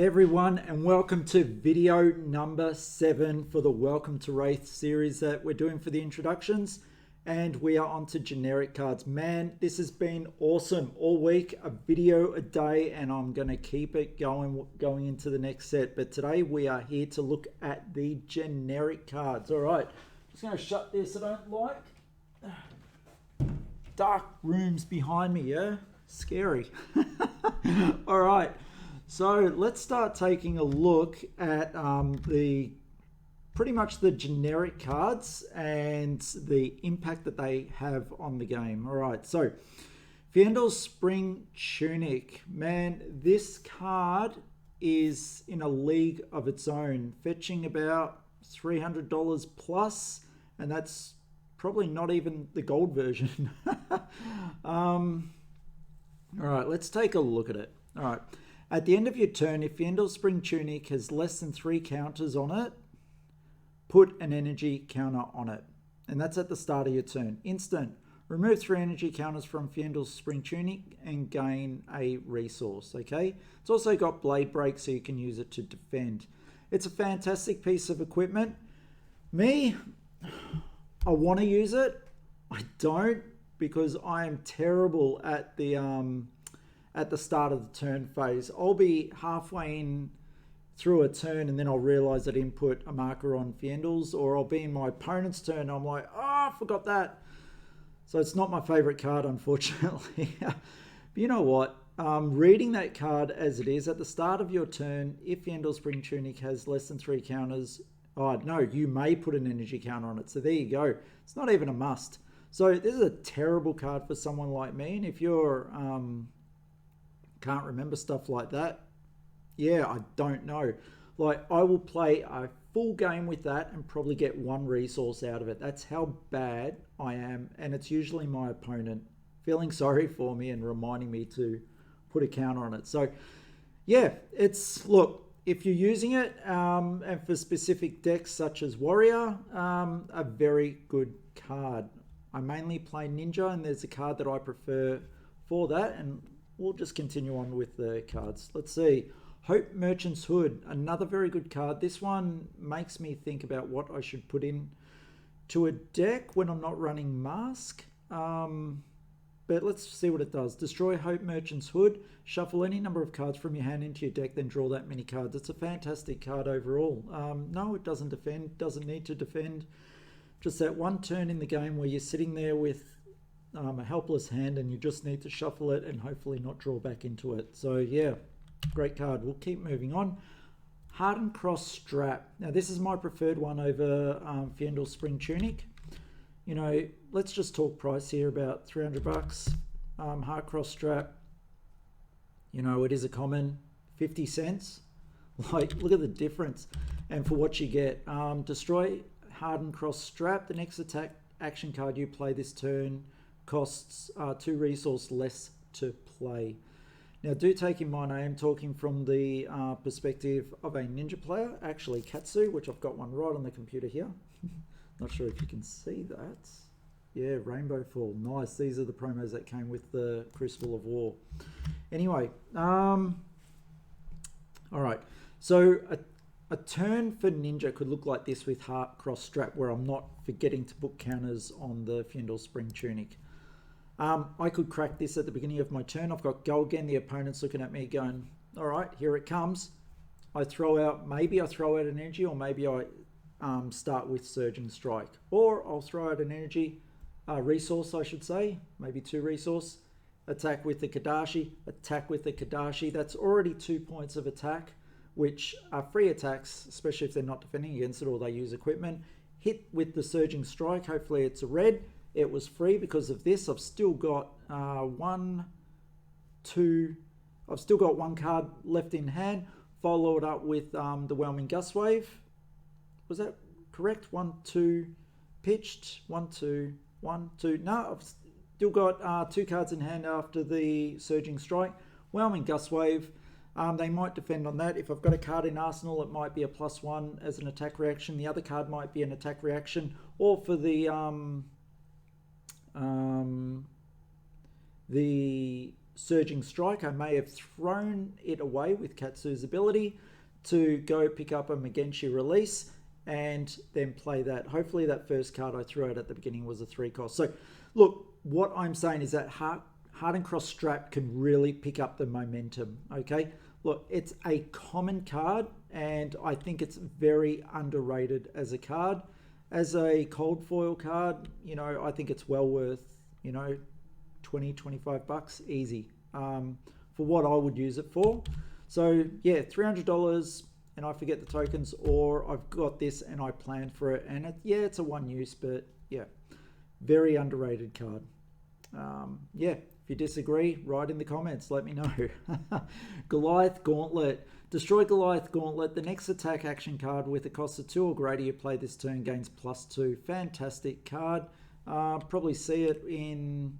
Hey everyone, and welcome to video number 7 for the Welcome to Rathe series that we're doing for the introductions. And we are on to generic cards. Man, this has been awesome all week, a video a day, and I'm going to keep it going into the next set. But today we are here to look at the generic cards. All right, just going to shut this. I don't like dark rooms behind me, yeah? Scary. All right. So let's start taking a look at pretty much the generic cards and the impact that they have on the game. All right, so Vandal's Spring Tunic. Man, this card is in a league of its own, fetching about $300 plus, and that's probably not even the gold version. All right, let's take a look at it. All right. At the end of your turn, if Vandal's Spring Tunic has less than 3 counters on it, put an energy counter on it. And that's at the start of your turn. Instant. Remove 3 energy counters from Vandal's Spring Tunic and gain a resource, okay? It's also got Blade Break, so you can use it to defend. It's a fantastic piece of equipment. Me, I want to use it. I don't, because I am terrible at the start of the turn phase. I'll be halfway in through a turn and then I'll realize I didn't put a marker on Vandals, or I'll be in my opponent's turn and I'm like, oh, I forgot that. So it's not my favorite card, unfortunately. But you know what? Reading that card as it is, at the start of your turn, if Vandal's Spring Tunic has less than 3 counters, oh no, you may put an energy counter on it. So there you go. It's not even a must. So this is a terrible card for someone like me. And if you're can't remember stuff like that, yeah, I don't know. Like, I will play a full game with that and probably get 1 resource out of it. That's how bad I am, and it's usually my opponent feeling sorry for me and reminding me to put a counter on it. So yeah, look, if you're using it and for specific decks such as Warrior, a very good card. I mainly play Ninja, and there's a card that I prefer for that, and we'll just continue on with the cards. Let's see. Hope Merchant's Hood, another very good card. This one makes me think about what I should put in to a deck when I'm not running Mask. But let's see what it does. Destroy Hope Merchant's Hood. Shuffle any number of cards from your hand into your deck, then draw that many cards. It's a fantastic card overall. No, it doesn't defend. Doesn't need to defend. Just that one turn in the game where you're sitting there with a helpless hand and you just need to shuffle it and hopefully not draw back into it. So yeah, great card. We'll keep moving on. Hardened Cross Strap. Now this is my preferred one over Vandal's Spring Tunic. You know, let's just talk price here, about $300. Hard Cross Strap, you know, it is a common, 50 cents. Like, look at the difference. And for what you get, destroy Hardened Cross Strap. The next attack action card you play this turn costs 2 resource less to play. Now, do take in mind, I am talking from the perspective of a Ninja player, actually Katsu, which I've got one right on the computer here. Not sure if you can see that. Yeah, Rainbow Fall, nice. These are the promos that came with the Crucible of War. Anyway, all right. So a turn for Ninja could look like this with Heart Cross Strap, where I'm not forgetting to put counters on the Vandal's Spring Tunic. I could crack this at the beginning of my turn. I've got go again. The opponent's looking at me going, all right, here it comes. Maybe I throw out an energy, or maybe I start with Surging Strike. Or I'll throw out an energy, resource I should say, maybe 2 resource. Attack with the Kadashi, attack with the Kadashi. That's already 2 points of attack, which are free attacks, especially if they're not defending against it or they use equipment. Hit with the Surging Strike, hopefully it's a red. It was free because of this. I've still got I've still got 1 card left in hand. Follow it up with the Whelming Gust Wave. Was that correct? 1, 2, pitched. 1, 2, 1, 2. No, I've still got 2 cards in hand after the Surging Strike. Whelming Gust Wave. They might defend on that. If I've got a card in Arsenal, it might be a +1 as an attack reaction. The other card might be an attack reaction. Or for the Surging Strike. I may have thrown it away with Katsu's ability to go pick up a Magenshi release and then play that. Hopefully that first card I threw out at the beginning was a 3 cost. So look, what I'm saying is that Hardened Cross Strap can really pick up the momentum, okay? Look, it's a common card, and I think it's very underrated as a card. As a cold foil card, you know, I think it's well worth, you know, 20, 25 bucks, easy, for what I would use it for. So yeah, $300, and I forget the tokens, or I've got this and I planned for it, and it's a one use, but yeah, very underrated card. Yeah, if you disagree, write in the comments, let me know. Goliath Gauntlet. Destroy Goliath Gauntlet. The next attack action card with a cost of 2 or greater you play this turn gains +2. Fantastic card. Probably see it in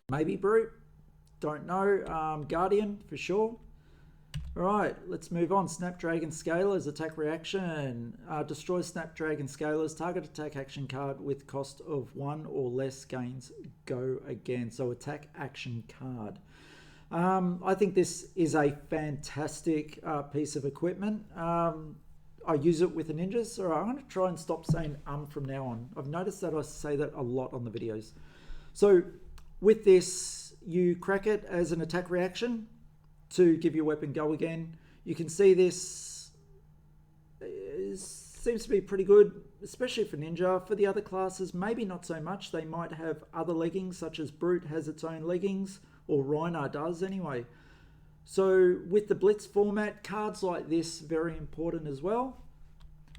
maybe Brew. Don't know. Guardian for sure. Alright, let's move on. Snapdragon Scalers, attack reaction. Destroy Snapdragon Scalers. Target attack action card with cost of 1 or less gains go again. So attack action card. I think this is a fantastic piece of equipment. I use it with the ninjas. Alright, I'm going to try and stop saying from now on. I've noticed that I say that a lot on the videos. So with this, you crack it as an attack reaction to give your weapon go again. You can see this seems to be pretty good, especially for ninja. For the other classes, maybe not so much. They might have other leggings, such as Brute has its own leggings, or Reiner does anyway. So with the Blitz format, cards like this, very important as well.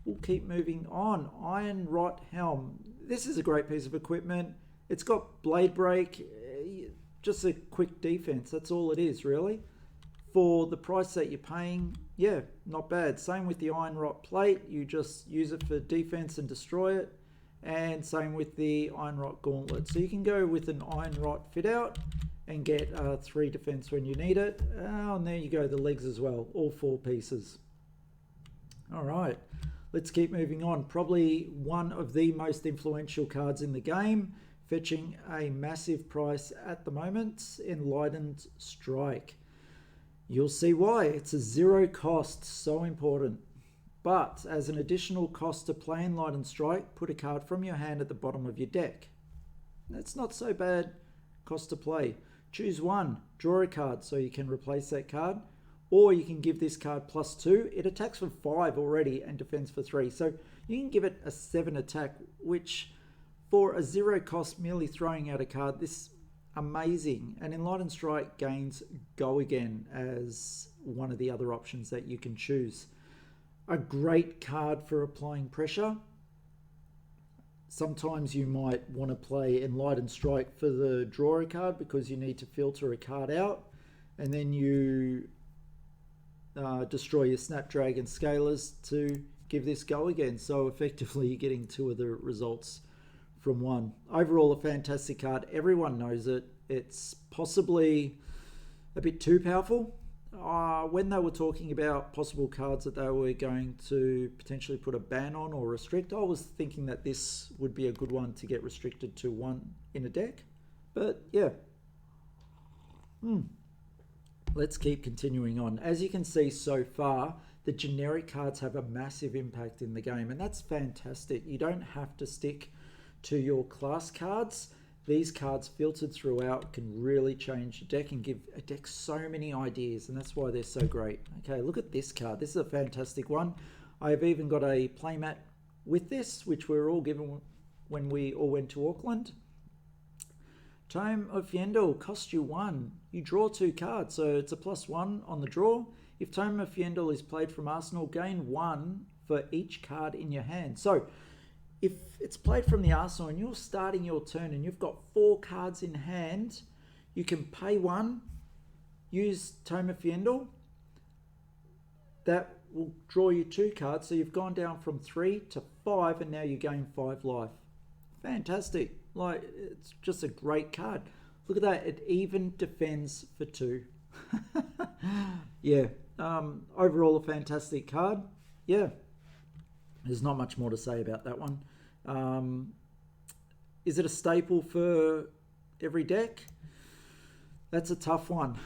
We'll keep moving on. Iron Rot Helm. This is a great piece of equipment. It's got blade break, just a quick defense. That's all it is, really. For the price that you're paying, yeah, not bad. Same with the Iron Rot plate. You just use it for defense and destroy it. And same with the Iron Rot Gauntlet. So you can go with an Iron Rot fit out and get 3 defense when you need it. And there you go, the legs as well, all 4 pieces. All right, let's keep moving on. Probably one of the most influential cards in the game, fetching a massive price at the moment, Enlightened Strike. You'll see why. It's a 0 cost, so important. But as an additional cost to play Enlightened Strike, put a card from your hand at the bottom of your deck. That's not so bad cost to play. Choose one, draw a card so you can replace that card, or you can give this card +2. It attacks for 5 already and defends for 3. So you can give it a 7 attack, which for a 0 cost merely throwing out a card, this amazing. And Enlightened Strike gains Go Again as one of the other options that you can choose. A great card for applying pressure. Sometimes you might want to play Enlightened Strike for the drawer card because you need to filter a card out, and then you destroy your Snapdragon Scalers to give this Go Again. So effectively you're getting 2 of the results from 1. Overall, a fantastic card. Everyone knows it. It's possibly a bit too powerful. When they were talking about possible cards that they were going to potentially put a ban on or restrict, I was thinking that this would be a good one to get restricted to 1 in a deck. But yeah. Let's keep continuing on. As you can see so far, the generic cards have a massive impact in the game, and that's fantastic. You don't have to stick to your class cards. These cards filtered throughout can really change your deck and give a deck so many ideas, and that's why they're so great. Okay, look at this card. This is a fantastic one. I've even got a playmat with this, which we were all given when we all went to Auckland. Tome of Yendel costs you 1. You draw 2 cards, so it's a +1 on the draw. If Tome of Yendel is played from Arsenal, gain 1 for each card in your hand. So if it's played from the Arsenal and you're starting your turn and you've got 4 cards in hand, you can pay 1, use Tome of Yendel. That will draw you 2 cards, so you've gone down from 3 to 5, and now you gain 5 life. Fantastic. Like, it's just a great card. Look at that. It even defends for 2. Yeah. Overall, a fantastic card. Yeah. There's not much more to say about that one. Is it a staple for every deck? That's a tough one.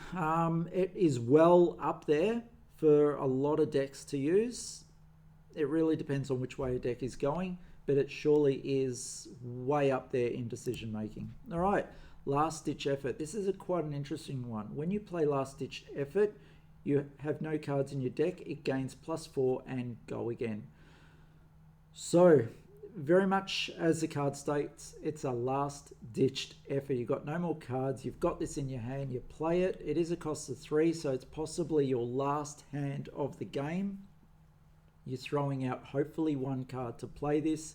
It is well up there for a lot of decks to use. It really depends on which way a deck is going, but it surely is way up there in decision making. All right, Last Ditch Effort. This is quite an interesting one. When you play Last Ditch Effort, you have no cards in your deck. It gains +4 and go again. So, very much as the card states, it's a last-ditched effort. You've got no more cards. You've got this in your hand. You play it. It is a cost of 3, so it's possibly your last hand of the game. You're throwing out hopefully 1 card to play this.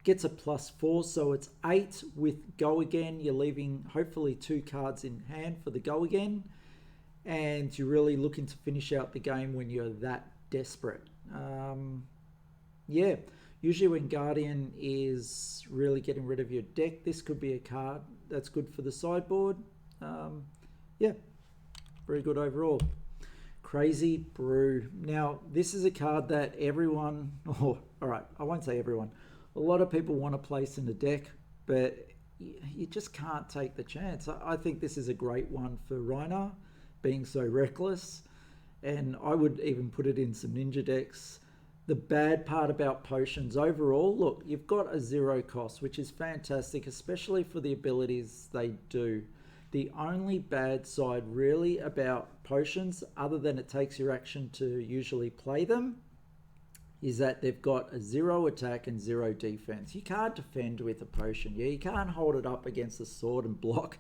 Gets a +4, so it's 8 with go again. You're leaving hopefully 2 cards in hand for the go again. And you're really looking to finish out the game when you're that desperate. Yeah. Usually when Guardian is really getting rid of your deck, this could be a card that's good for the sideboard. Yeah, very good overall. Crazy Brew. Now, this is a card that everyone, all right, I won't say everyone, a lot of people want to place in the deck, but you just can't take the chance. I think this is a great one for Reiner, being so reckless, and I would even put it in some ninja decks. The bad part about potions overall, look, you've got a 0 cost, which is fantastic, especially for the abilities they do. The only bad side really about potions, other than it takes your action to usually play them, is that they've got a 0 attack and 0 defense. You can't defend with a potion. Yeah, you can't hold it up against a sword and block.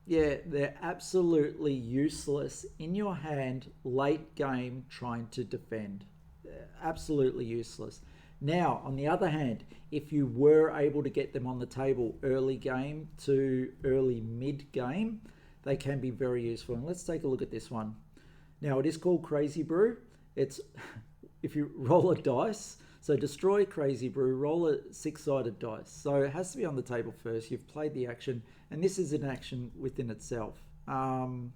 Yeah, they're absolutely useless in your hand late game trying to defend. Absolutely useless. Now, on the other hand, if you were able to get them on the table early game to early mid game, they can be very useful. And let's take a look at this one. Now, it is called Crazy Brew. It's if you roll a dice, so destroy Crazy Brew, roll a 6-sided dice. So it has to be on the table first. You've played the action, and this is an action within itself. 1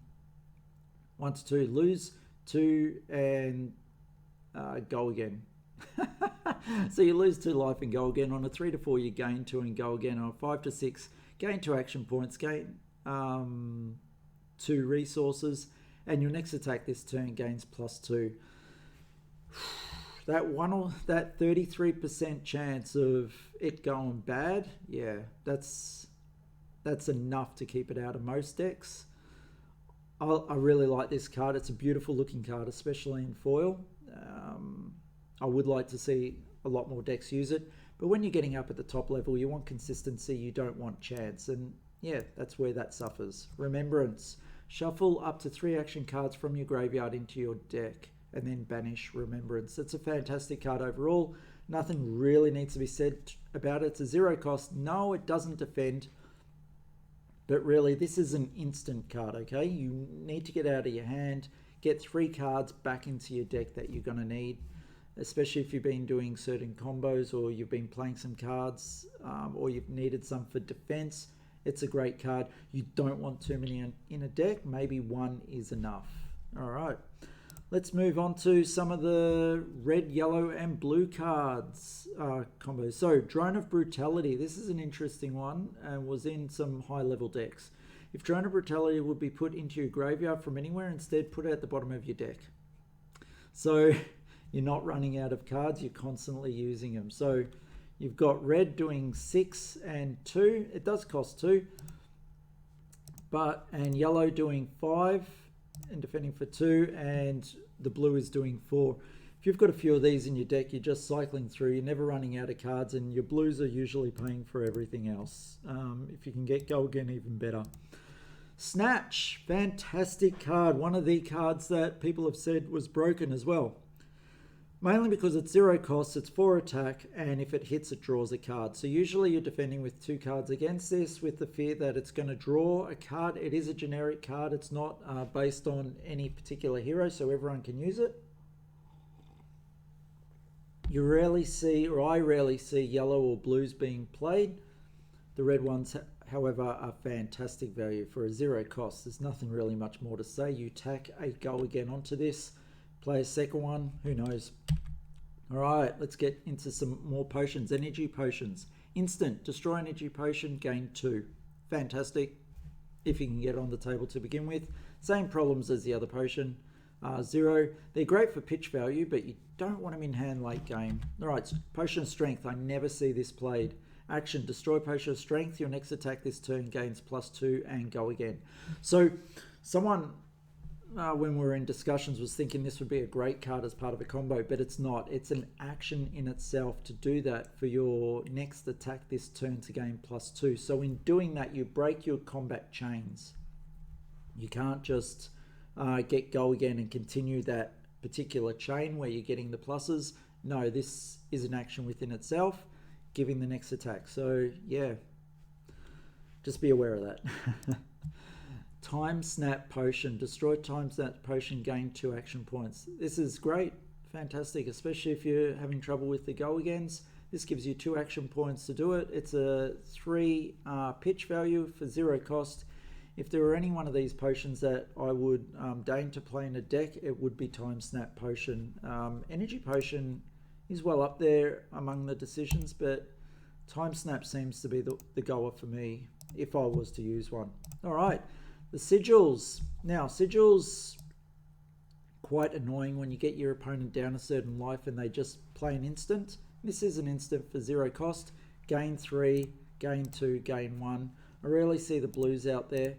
to 2, lose 2, and go again. So you lose 2 life and go again. On a 3 to 4, you gain 2 and go again. On a 5 to 6, gain 2 action points, gain 2 resources, and your next attack this turn gains +2. That 33% chance of it going bad, yeah, that's enough to keep it out of most decks. I really like this card. It's a beautiful looking card, especially in foil. I would like to see a lot more decks use it, but when you're getting up at the top level, you want consistency, you don't want chance, and yeah, that's where that suffers. Remembrance. Shuffle up to 3 action cards from your graveyard into your deck, and then banish Remembrance. It's a fantastic card overall. Nothing really needs to be said about it. It's a 0 cost. No, it doesn't defend. But really, this is an instant card, okay? You need to get out of your hand, get 3 cards back into your deck that you're going to need, especially if you've been doing certain combos or you've been playing some cards or you've needed some for defense. It's a great card. You don't want too many in a deck. Maybe 1 is enough. All right. Let's move on to some of the red, yellow, and blue cards combos. So, Drone of Brutality. This is an interesting one and was in some high-level decks. If Drone of Brutality would be put into your graveyard from anywhere, instead put it at the bottom of your deck. So, you're not running out of cards. You're constantly using them. So, you've got red doing 6 and 2. It does cost 2. And yellow doing 5. And defending for 2, and the blue is doing 4. If you've got a few of these in your deck, you're just cycling through, you're never running out of cards, and your blues are usually paying for everything else. If you can get go again, even better. Snatch, fantastic card. One of the cards that people have said was broken as well. Mainly because it's 0 cost, it's 4 attack, and if it hits, it draws a card. So usually you're defending with 2 cards against this with the fear that it's going to draw a card. It is a generic card. It's not based on any particular hero, so everyone can use it. You rarely see, or I rarely see, yellow or blues being played. The red ones, however, are fantastic value for a 0 cost. There's nothing really much more to say. You tack a go again onto this. Play a second one, who knows. All right, let's get into some more potions. Energy potions. Instant, destroy energy potion, gain 2. Fantastic. if you can get it on the table to begin with. Same problems as the other potion. 0. They're great for pitch value, but you don't want them in hand late game. Alright, so Potion of Strength. I never see this played. Action, destroy Potion of Strength. Your next attack this turn gains +2 and go again. So someone, when we were in discussions, was thinking this would be a great card as part of a combo, but it's not. It's an action in itself to do that for your next attack this turn to gain +2. So in doing that, you break your combat chains. You can't just get go again and continue that particular chain where you're getting the pluses. No, this is an action within itself, giving the next attack. So yeah, just be aware of that. Time Snap Potion. Destroy Time Snap Potion, gain 2 action points. This is great, fantastic, especially if you're having trouble with the go agains. This gives you 2 action points to do it. It's a 3 pitch value for 0 cost. If there were any one of these potions that I would deign to play in a deck, it would be Time Snap Potion. Energy Potion is well up there among the decisions, but Time Snap seems to be the goer for me if I was to use one. All right, the Sigils. Now, Sigils, quite annoying when you get your opponent down a certain life and they just play an instant. This is an instant for 0 cost. Gain 3, gain 2, gain 1. I rarely see the blues out there.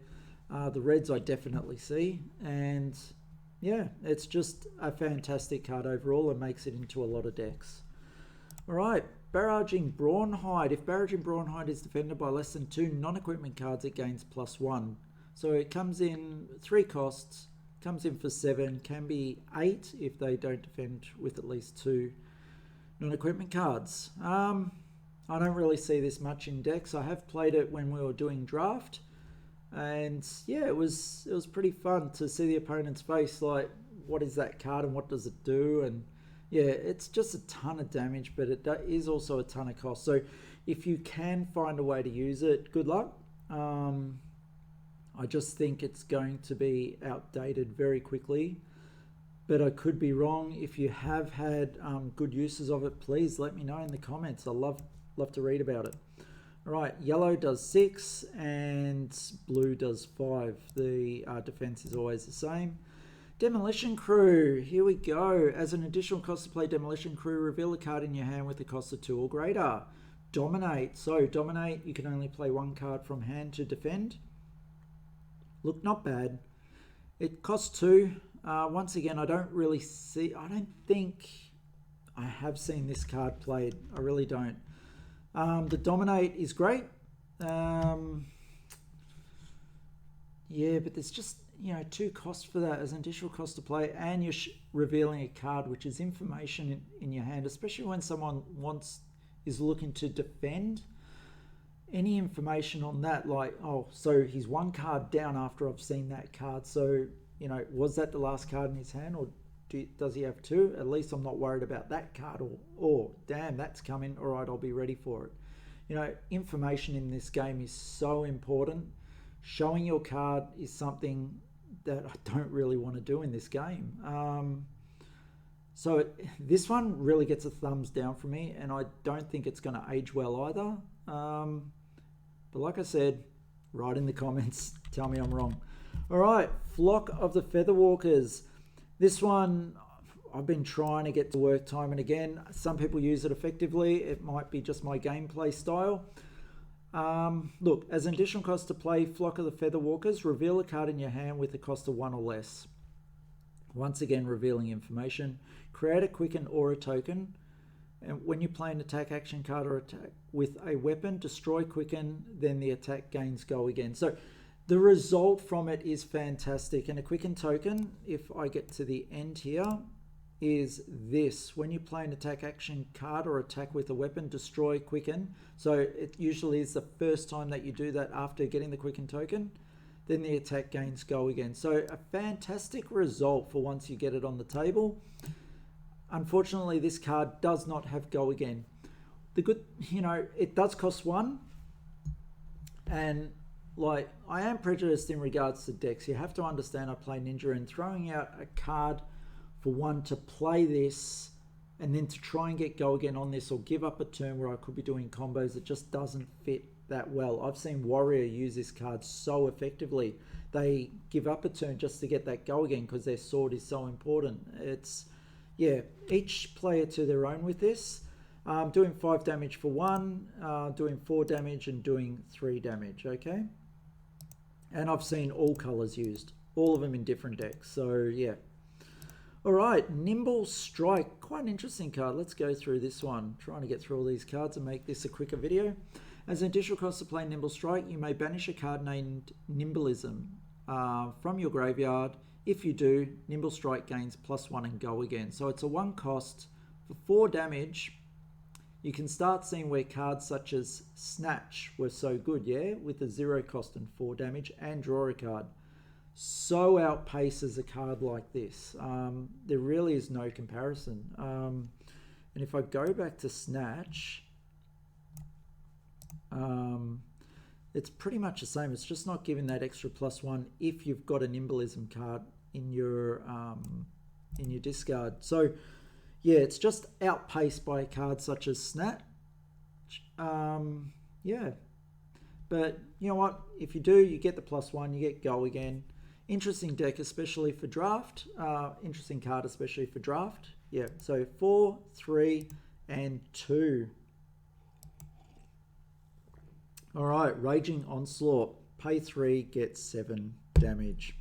The reds I definitely see. And yeah, it's just a fantastic card overall and makes it into a lot of decks. All right, Barraging Braun. If Barraging Braun is defended by less than 2 non-equipment cards, it gains +1. So it comes in 3 costs, comes in for 7, can be 8 if they don't defend with at least 2 non-equipment cards. I don't really see this much in decks. I have played it when we were doing draft, and yeah, it was pretty fun to see the opponent's face, like, what is that card and what does it do? And yeah, it's just a ton of damage, but it is also a ton of cost. So if you can find a way to use it, good luck. I just think it's going to be outdated very quickly, but I could be wrong. If you have had good uses of it, please let me know in the comments. I love to read about it. All right, yellow does 6 and blue does 5. The defense is always the same. Demolition Crew, here we go. As an additional cost to play Demolition Crew, reveal a card in your hand with a cost of 2 or greater. Dominate. So Dominate, you can only play 1 card from hand to defend. Look, not bad. It costs 2. Once again, I don't think I have seen this card played. I really don't. The Dominate is great. Yeah, but there's just, 2 costs for that as an additional cost to play, and you're revealing a card, which is information in your hand, especially when someone is looking to defend. Any information on that, like, oh, so he's 1 card down after I've seen that card. So, was that the last card in his hand, or does he have 2? At least I'm not worried about that card, or damn, that's coming. All right, I'll be ready for it. Information in this game is so important. Showing your card is something that I don't really want to do in this game. So this one really gets a thumbs down from me, and I don't think it's going to age well either. But like I said, write in the comments, tell me I'm wrong. All right, Flock of the Featherwalkers. This one, I've been trying to get to work time and again. Some people use it effectively. It might be just my gameplay style. Look, as an additional cost to play Flock of the Featherwalkers, reveal a card in your hand with a cost of 1 or less. Once again, revealing information. Create a Quicken Aura token. And when you play an attack action card or attack with a weapon, destroy Quicken, then the attack gains go again. So the result from it is fantastic. And a Quicken token, if I get to the end here, is this. When you play an attack action card or attack with a weapon, destroy Quicken. So it usually is the first time that you do that after getting the Quicken token. Then the attack gains go again. So a fantastic result for once you get it on the table. Unfortunately, this card does not have go again. The good, it does cost 1. And like, I am prejudiced in regards to decks. You have to understand I play Ninja, and throwing out a card for 1 to play this and then to try and get go again on this, or give up a turn where I could be doing combos, it just doesn't fit that well. I've seen Warrior use this card so effectively. They give up a turn just to get that go again because their sword is so important. It's, yeah, each player to their own with this. Doing 5 damage for 1, doing 4 damage and doing 3 damage, okay? And I've seen all colors used, all of them in different decks, so yeah. All right, Nimble Strike, quite an interesting card. Let's go through this one. Trying to get through all these cards and make this a quicker video. As an additional cost to play Nimble Strike, you may banish a card named Nimbolism from your graveyard. If you do, Nimble Strike gains +1 and go again. So it's a 1 cost for 4 damage. You can start seeing where cards such as Snatch were so good, yeah, with a 0 cost and 4 damage, and draw a card. So outpaces a card like this. There really is no comparison. And if I go back to Snatch, it's pretty much the same. It's just not giving that extra +1 if you've got a Nimbolism card in your discard. So yeah, it's just outpaced by cards such as Snatch. Yeah, but you know what? If you do, you get the +1, you get go again. Interesting deck, especially for draft. Interesting card, especially for draft. Yeah, so 4, 3, and 2. All right, Raging Onslaught. Pay 3, get 7 damage.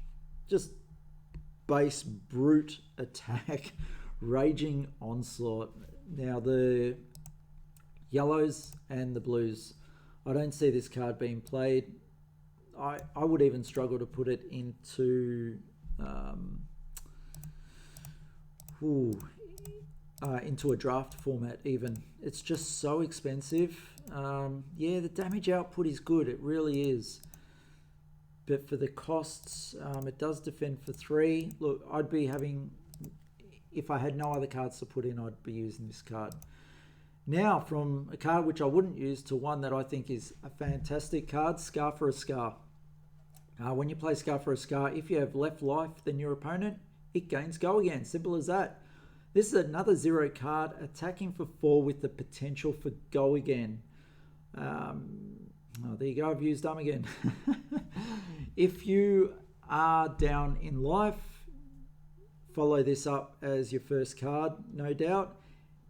Just base brute attack. Raging Onslaught. Now the yellows and the blues, I don't see this card being played. I would even struggle to put it into into a draft format even. It's just so expensive. Yeah, the damage output is good, it really is. But for the costs, it does defend for 3. Look, I'd be having, if I had no other cards to put in, I'd be using this card. Now, from a card which I wouldn't use to one that I think is a fantastic card, Scar for a Scar. When you play Scar for a Scar, if you have left life than your opponent, it gains go again. Simple as that. This is another 0 card, attacking for 4 with the potential for go again. Oh, there you go, I've used dumb again. If you are down in life, follow this up as your first card, no doubt.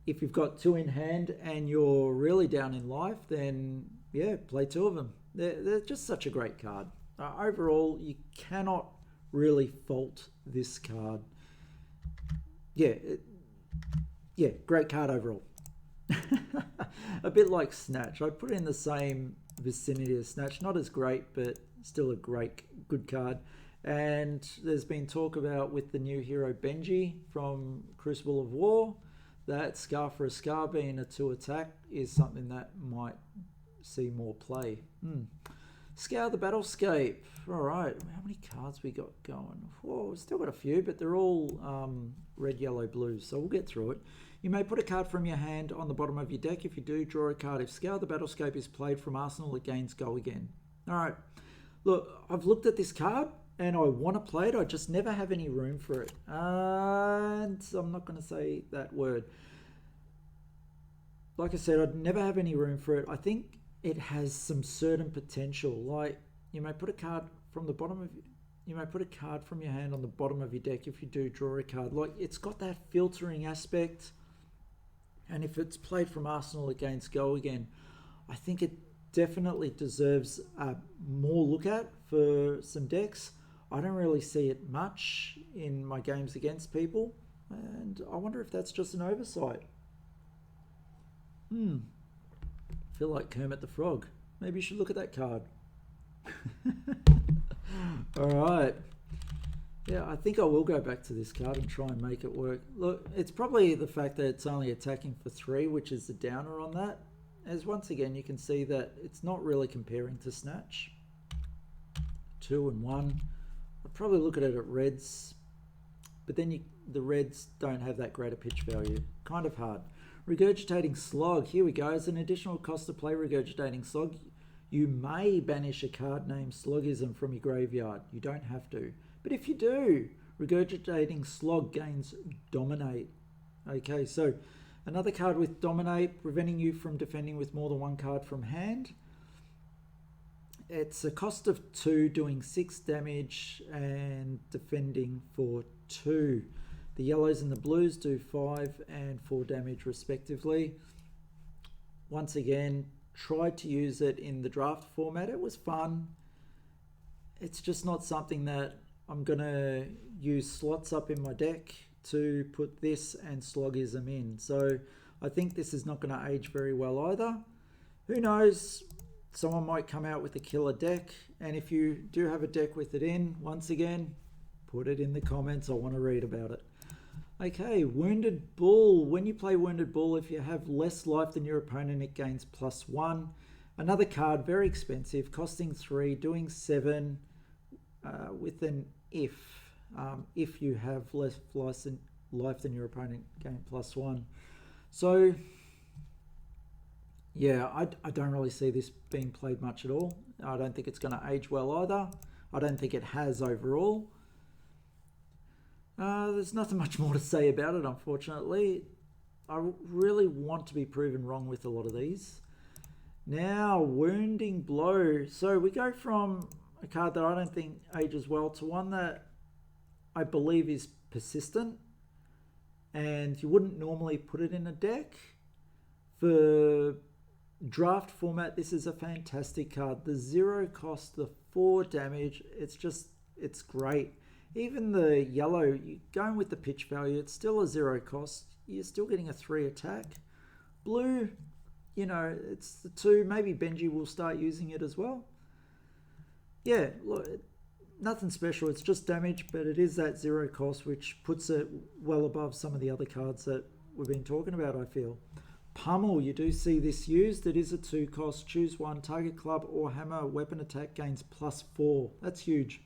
If you've got 2 in hand and you're really down in life, then yeah, play 2 of them. They're just such a great card. Overall, you cannot really fault this card. Yeah, great card overall. A bit like Snatch. I put it in the same vicinity as Snatch. Not as great, but still a good card. And there's been talk about with the new hero Benji from Crucible of War, that Scar for a Scar being a 2 attack is something that might see more play. Scour the Battlescape. All right, how many cards we got going? Whoa, we've still got a few, but they're all red, yellow, blue, so we'll get through it. You may put a card from your hand on the bottom of your deck. If you do, draw a card. If Scour the Battlescape is played from Arsenal, it gains go again. All right, look, I've looked at this card and I want to play it. I just never have any room for it. And I'm not going to say that word. Like I said, I'd never have any room for it. I think it has some certain potential. Like, you may put a card from the bottom of you may put a card from your hand on the bottom of your deck. If you do, draw a card. Like, it's got that filtering aspect, and if it's played from Arsenal, it gains go again. I think it definitely deserves more look at for some decks. I don't really see it much in my games against people, and I wonder if that's just an oversight. Feel like Kermit the Frog. Maybe you should look at that card. All right. Yeah, I think I will go back to this card and try and make it work. Look, it's probably the fact that it's only attacking for 3, which is the downer on that. As once again, you can see that it's not really comparing to Snatch. 2 and 1. I'd probably look at it at reds, but then the reds don't have that greater pitch value. Kind of hard. Regurgitating Slog. Here we go. As an additional cost to play Regurgitating Slog, you may banish a card named Slogism from your graveyard. You don't have to. But if you do, Regurgitating Slog gains Dominate. Okay, so another card with Dominate, preventing you from defending with more than 1 card from hand. It's a cost of 2, doing 6 damage and defending for 2. The yellows and the blues do 5 and 4 damage respectively. Once again, tried to use it in the draft format. It was fun. It's just not something that I'm going to use slots up in my deck to put this and Slogism in. So I think this is not going to age very well either. Who knows? Someone might come out with a killer deck, and if you do have a deck with it in, once again, put it in the comments. I want to read about it. Okay, Wounded Bull. When you play Wounded Bull, if you have less life than your opponent, it gains +1. Another card, very expensive, costing 3, doing 7 with an if you have less life than your opponent, gain +1. So yeah, I don't really see this being played much at all. I don't think it's going to age well either. I don't think it has overall. There's nothing much more to say about it, unfortunately. I really want to be proven wrong with a lot of these. Now, Wounding Blow. So we go from a card that I don't think ages well to one that I believe is persistent. And you wouldn't normally put it in a deck. For draft format, this is a fantastic card. The 0 cost, the 4 damage, it's great. Even the yellow, you're going with the pitch value, it's still a 0 cost. You're still getting a 3 attack. Blue, you know, it's the 2. Maybe Benji will start using it as well. Yeah, look, nothing special. It's just damage, but it is that 0 cost, which puts it well above some of the other cards that we've been talking about, I feel. Pummel, you do see this used. It is a 2 cost. Choose one. Target club or hammer weapon attack gains +4. That's huge.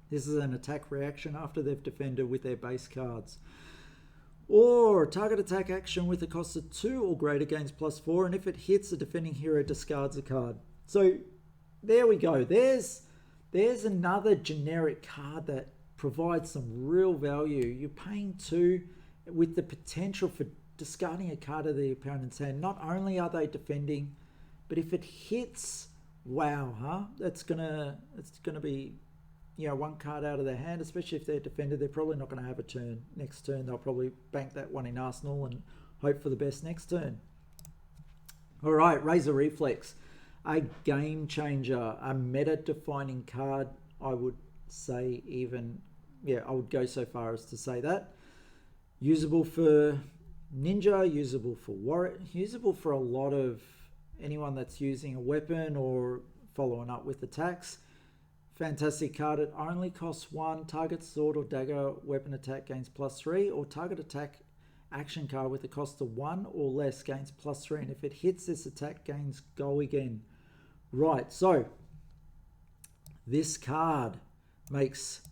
This is an attack reaction after they've defended with their base cards. Or target attack action with a cost of 2 or greater gains +4. And if it hits, a defending hero discards a card. So there we go. There's another generic card that provides some real value. You're paying 2 with the potential for discarding a card of the opponent's hand. Not only are they defending, but if it hits, wow, huh? It's gonna be, you know, one card out of their hand, especially if they're defended. They're probably not going to have a turn. Next turn, they'll probably bank that one in Arsenal and hope for the best next turn. All right, Razor Reflex. A game changer, a meta-defining card, I would say even, yeah, I would go so far as to say that. Usable for Ninja, usable for Warrior, usable for a lot of anyone that's using a weapon or following up with attacks. Fantastic card. It only costs 1. Target sword or dagger weapon attack gains +3, or target attack action card with a cost of 1 or less gains +3. And if it hits, this attack gains go again. Right, so this card makes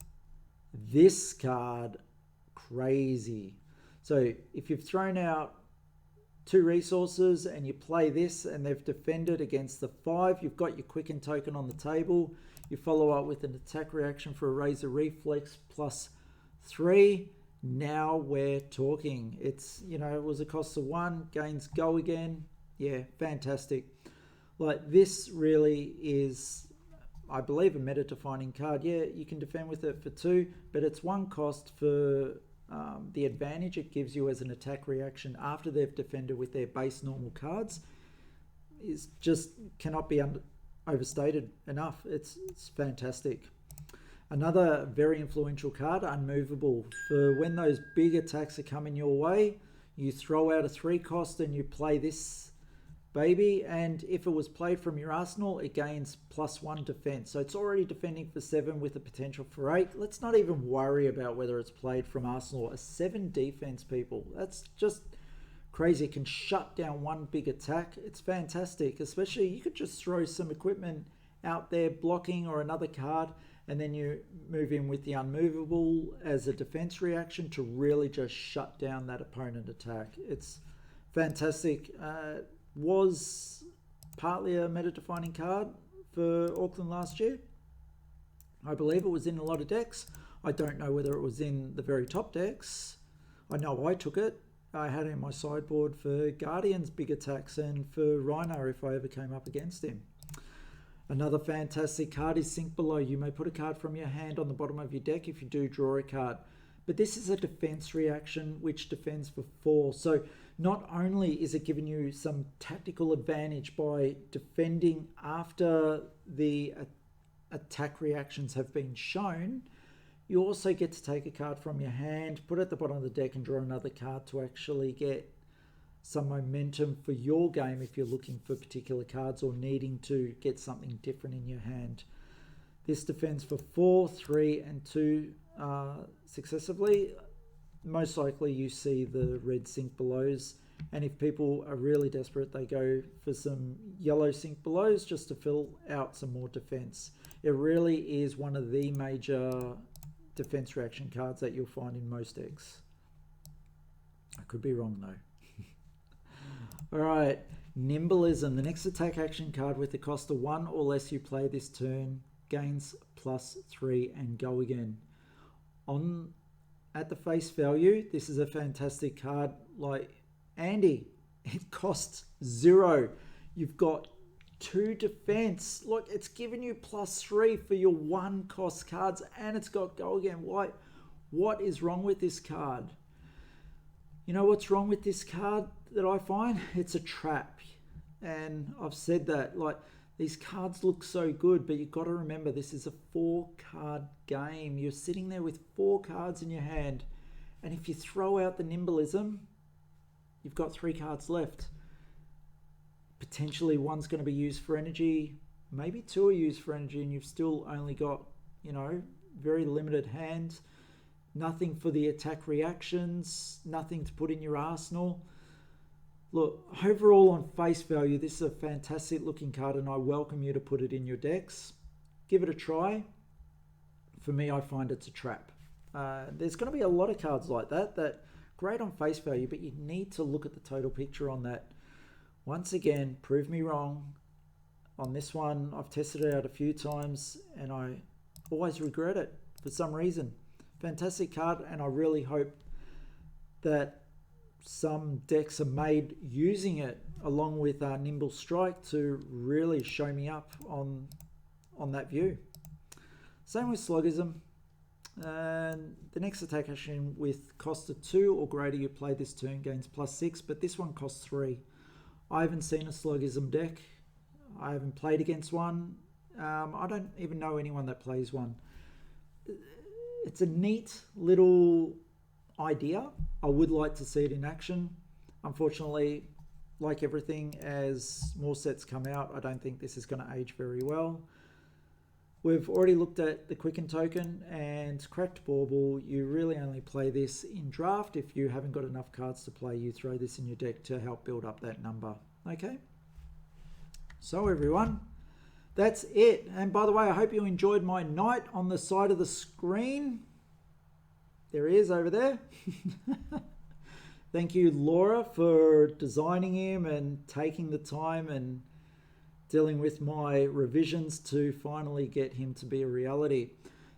this card crazy. So if you've thrown out 2 resources and you play this and they've defended against the 5, you've got your Quicken token on the table. You follow up with an attack reaction for a Razor Reflex +3. Now we're talking. It's, you know, it was a cost of 1, gains go again. Yeah, fantastic. Like, this really is, I believe, a meta-defining card. Yeah, you can defend with it for 2, but it's 1 cost for the advantage it gives you as an attack reaction after they've defended with their base normal cards is just cannot be overstated enough. It's fantastic. Another very influential card, Unmovable. For when those big attacks are coming your way, you throw out a 3 cost and you play this baby, and if it was played from your arsenal, it gains +1 defense. So it's already defending for 7 with the potential for 8. Let's not even worry about whether it's played from arsenal. A 7 defense, people. That's just crazy. It can shut down one big attack. It's fantastic. Especially, you could just throw some equipment out there blocking or another card, and then you move in with the Unmovable as a defense reaction to really just shut down that opponent attack. It's fantastic. Was partly a meta-defining card for Auckland last year. I believe it was in a lot of decks. I don't know whether it was in the very top decks. I know I took it. I had it in my sideboard for Guardian's big attacks and for Rhino if I ever came up against him. Another fantastic card is Sink Below. You may put a card from your hand on the bottom of your deck if you do draw a card. But this is a defense reaction which defends for 4. So not only is it giving you some tactical advantage by defending after the attack reactions have been shown, you also get to take a card from your hand, put it at the bottom of the deck and draw another card to actually get some momentum for your game if you're looking for particular cards or needing to get something different in your hand. This defends for 4, 3 and 2 successively. Most likely you see the red Sink Belows, and if people are really desperate they go for some yellow Sink Belows just to fill out some more defense. It really is one of the major defense reaction cards that you'll find in most decks. I could be wrong though. Alright, Nimbolism. The next attack action card with the cost of 1 or less you play this turn gains +3 and go again. At the face value, this is a fantastic card. Like Andy, it costs 0. You've got 2 defense. Look, it's giving you +3 for your 1 cost cards, and it's got go again. Why? What is wrong with this card? You know what's wrong with this card that I find? It's a trap. And I've said that, like, these cards look so good, but you've got to remember this is a 4-card game. You're sitting there with 4 cards in your hand, and if you throw out the Nimbolism, you've got 3 cards left. Potentially one's going to be used for energy, maybe 2 are used for energy, and you've still only got, you know, very limited hand. Nothing for the attack reactions, nothing to put in your arsenal. Look, overall on face value, this is a fantastic looking card and I welcome you to put it in your decks. Give it a try. For me, I find it's a trap. There's going to be a lot of cards like that great on face value, but you need to look at the total picture on that. Once again, prove me wrong. On this one, I've tested it out a few times and I always regret it for some reason. Fantastic card, and I really hope that some decks are made using it along with Nimble Strike to really show me up on that view. Same with Sluggism. And the next attack action with cost of 2 or greater you play this turn gains +6, but this one costs 3. I haven't seen a Sluggism deck. I haven't played against one. I don't even know anyone that plays one. It's a neat little idea. I would like to see it in action. Unfortunately, like everything, as more sets come out, I don't think this is going to age very well. We've already looked at the Quicken token and Cracked Bauble. You really only play this in draft. If you haven't got enough cards to play, you throw this in your deck to help build up that number. Okay? So everyone, that's it. And by the way, I hope you enjoyed my knight on the side of the screen. There he is over there. Thank you, Laura, for designing him and taking the time and dealing with my revisions to finally get him to be a reality.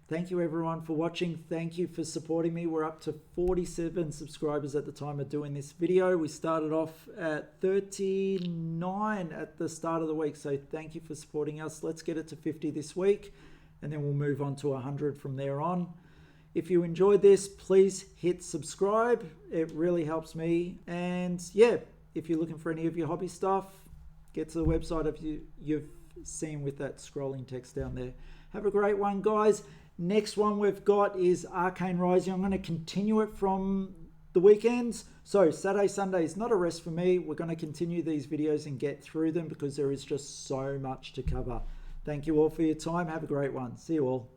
Thank you everyone for watching. Thank you for supporting me. We're up to 47 subscribers at the time of doing this video. We started off at 39 at the start of the week. So thank you for supporting us. Let's get it to 50 this week and then we'll move on to 100 from there on. If you enjoyed this, please hit subscribe. It really helps me. And yeah, if you're looking for any of your hobby stuff, get to the website if you've seen with that scrolling text down there. Have a great one, guys. Next one we've got is Arcane Rising. I'm going to continue it from the weekends. So Saturday, Sunday is not a rest for me. We're going to continue these videos and get through them because there is just so much to cover. Thank you all for your time. Have a great one. See you all.